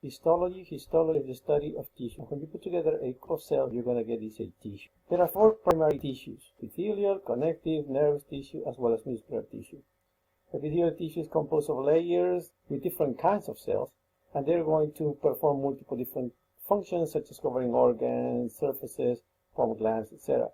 Histology. Histology is the study of tissue. When you put together a group of cells, you're going to get this tissue. There are 4 primary tissues: epithelial, connective, nervous tissue, as well as muscular tissue. Epithelial tissue is composed of layers with different kinds of cells, and they're going to perform multiple different functions, such as covering organs, surfaces, form glands, etc.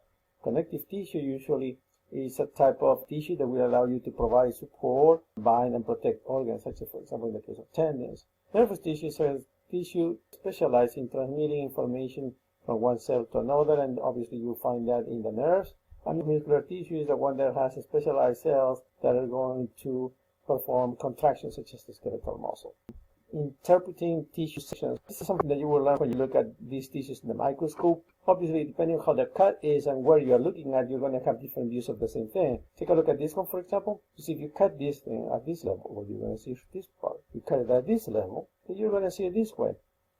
Connective tissue usually is a type of tissue that will allow you to provide support, bind, and protect organs, such as, for example, in the case of tendons. Nervous tissue is a tissue specialized in transmitting information from one cell to another, and obviously you'll find that in the nerves. And muscular tissue is the one that has specialized cells that are going to perform contractions, such as the skeletal muscle. Interpreting tissue sections. This is something that you will learn when you look at these tissues in the microscope. Obviously, depending on how the cut is and where you are looking at, you're going to have different views of the same thing. Take a look at this one, for example. You see, if you cut this thing at this level, well, you're going to see this part. You cut it at this level, then you're going to see it this way.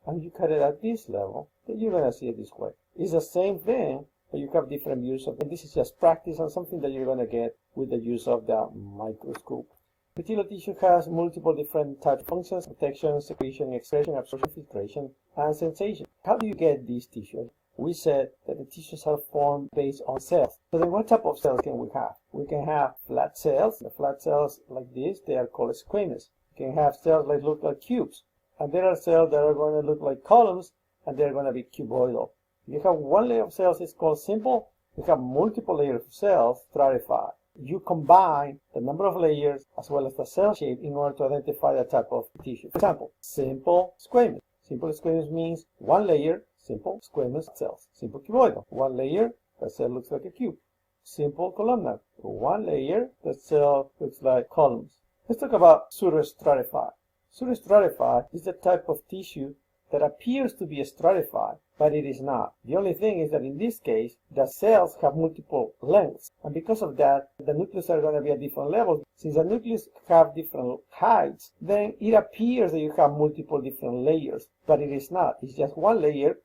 And you cut it at this level, then you're going to see it this way. It's the same thing, but you have different views of it. This is just practice and something that you're going to get with the use of the microscope. Epithelial tissue has multiple different types of functions: protection, secretion, excretion, absorption, filtration, and sensation. How do you get these tissues? We said that the tissues are formed based on cells. So then what type of cells can we have? We can have flat cells. The flat cells like this, they are called squamous. We can have cells that look like cubes. And there are cells that are going to look like columns, and they're going to be cuboidal. If you have one layer of cells, it's called simple. If you have multiple layers of cells, stratified. You combine the number of layers as well as the cell shape in order to identify the type of tissue. For example, simple squamous. Simple squamous means one layer, simple squamous cells. Simple cuboidal, one layer, the cell looks like a cube. Simple columnar, one layer, the cell looks like columns. Let's talk about pseudostratified. Pseudostratified is the type of tissue that appears to be stratified, but it is not. The only thing is that in this case, the cells have multiple lengths, and because of that, the nucleus are going to be at different levels. Since the nucleus have different heights, then it appears that you have multiple different layers, but it is not. It's just one layer.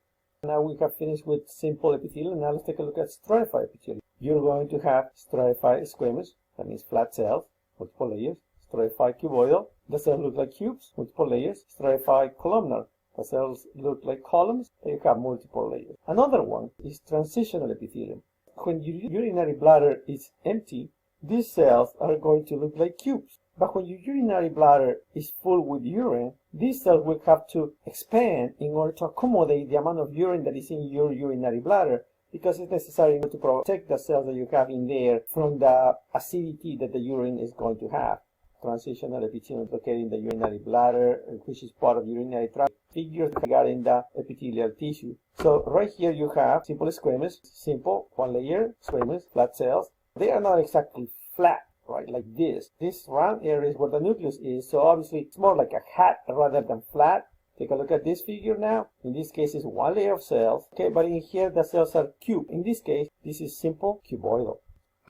Now we have finished with simple epithelium. Now let's take a look at stratified epithelium. You're going to have stratified squamous, that means flat cells, multiple layers. Stratified cuboidal, the cells look like cubes, multiple layers. Stratified columnar, the cells look like columns, and you have multiple layers. Another one is transitional epithelium. When your urinary bladder is empty, these cells are going to look like cubes. But when your urinary bladder is full with urine, these cells will have to expand in order to accommodate the amount of urine that is in your urinary bladder, because it's necessary to protect the cells that you have in there from the acidity that the urine is going to have. Transitional epithelium located in the urinary bladder, which is part of urinary tract. Figures regarding the epithelial tissue. So right here you have simple squamous, simple, one layer, squamous, flat cells. They are not exactly flat, right, like this. This round area is where the nucleus is, so obviously it's more like a hat rather than flat. Take a look at this figure now. In this case, it's one layer of cells, okay, but in here the cells are cube. In this case, this is simple cuboidal.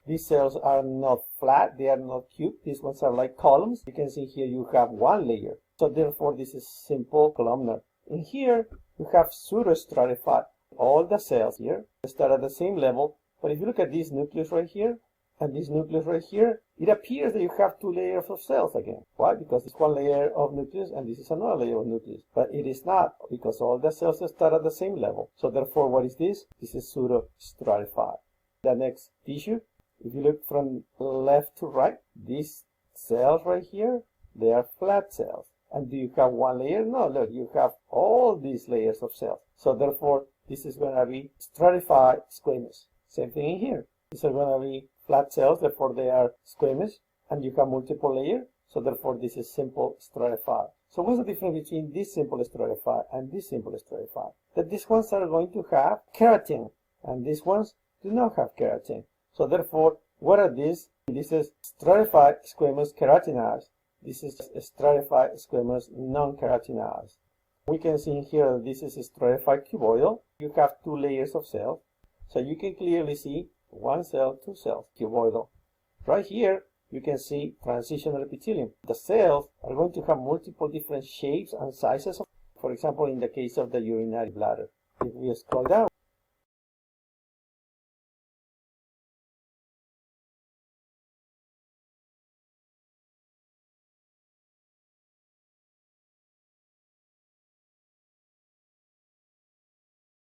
These cells are not flat, they are not cube. These ones are like columns. You can see here you have one layer. So therefore this is simple columnar. In here you have pseudostratified. All the cells here start at the same level. But if you look at this nucleus right here and this nucleus right here, it appears that you have two layers of cells again. Why? Because it's one layer of nucleus and this is another layer of nucleus. But it is not, because all the cells start at the same level. So therefore what is this? This is pseudostratified. The next tissue. If you look from left to right, these cells right here, they are flat cells. And do you have one layer? No, look, you have all these layers of cells. So therefore, this is going to be stratified squamous. Same thing in here. These are going to be flat cells, therefore they are squamous. And you have multiple layers, so therefore this is simple stratified. So what's the difference between this simple stratified and this simple stratified? That these ones are going to have keratin, and these ones do not have keratin. So therefore, what are these? This is stratified squamous keratinized. This is stratified squamous non-keratinized. We can see here that this is stratified cuboidal. You have two layers of cells. So you can clearly see one cell, two cells, cuboidal. Right here, you can see transitional epithelium. The cells are going to have multiple different shapes and sizes. For example, in the case of the urinary bladder. If we scroll down,